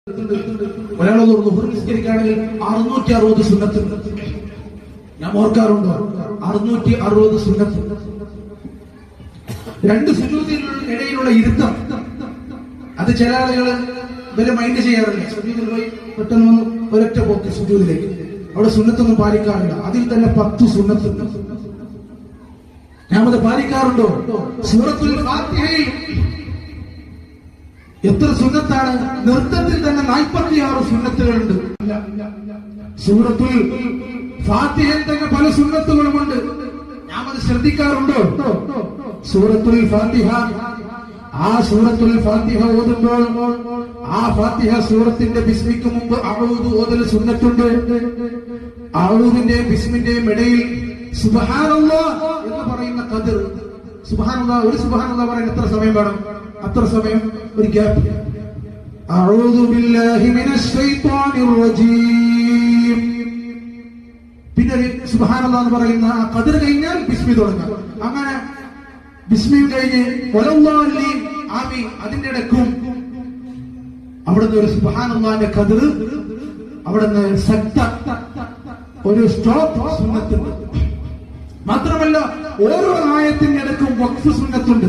ഒരാളോട് ദുഹർ നിസ്കരിക്കുകയാണെങ്കിൽ 660 സുന്നത്ത് ഞാൻ ഓർക്കാറുണ്ടോ? 660 സുന്നത്ത്. രണ്ട് സുജൂദിനിടയിലുള്ള ഇരുത്തം, അത് ചില ആളുകൾ ഇവരെ മൈൻഡ് ചെയ്യാറില്ല. സുജൂദിൽ പോയി പെട്ടെന്ന് ഒരൊറ്റ പോക്ക് സുജൂദിലേക്ക്, അവിടെ സുന്നത്തൊന്നും പാലിക്കാറില്ല. അതിൽ തന്നെ 10 സുന്നത്ത് ഞാൻ അത് പാലിക്കാറുണ്ടോ? സൂറത്തുൽ ഫാത്തിഹയിൽ എത്ര സുന്നത്താണ്? നൃത്തത്തിൽ തന്നെ 46 സുന്നത്തുകളുണ്ട്. സൂറത്തുൽ ഫാത്തിഹയിൽ തന്നെ പല സുന്നത്തുകളുമുണ്ട്. ഞാൻ അത് ശ്രദ്ധിക്കാറുണ്ടോ? സൂറത്തുൽ ഫാത്തിഹ, ആ സൂറത്തുൽ ഫാത്തിഹ ഓതുമ്പോൾ ആ ഫാത്തിഹ സൂറത്തിന്റെ ബിസ്മിക്ക് മുമ്പ് അഊദു ഓതൽ സുന്നത്തുണ്ട്. അഊദിന്റെയും ബിസ്മിന്റെയും ഇടയിൽ സുബ്ഹാനല്ലാഹ് എന്ന് പറയുന്ന ഖദർ, സുബ്ഹാനല്ലാഹ്, ഒരു സുബ്ഹാനല്ലാഹ് പറയാൻ എത്ര സമയം വേണം? അത്ര സമയം ഒരു ഗ്യാപ്പ്. അഊദു ബില്ലാഹി മിനശ് ശൈത്വാനിർ റജീം, പിന്നെ സുബ്ഹാനല്ലാഹ് എന്ന് പറയുന്ന ആ ഖദർ കഴിഞ്ഞാൽ ബിസ്മി തുടങ്ങാം. അങ്ങനെ ബിസ്മിയും കഴിഞ്ഞ് വലല്ലാഹി ആമീൻ, അതിന്റെ ഇടയ്ക്കും അവിടുന്ന് ഒരു സുബ്ഹാനല്ലാഹിന്റെ ഖദർ, അവിടുന്ന് സക്ത ഒരു സ്റ്റോപ്പ് സുന്നത്തുണ്ട്. മാത്രമല്ല ഓരോ ആയത്തിന്റെ ഇടയ്ക്കും വഖഫ് സുന്നത്തുണ്ട്.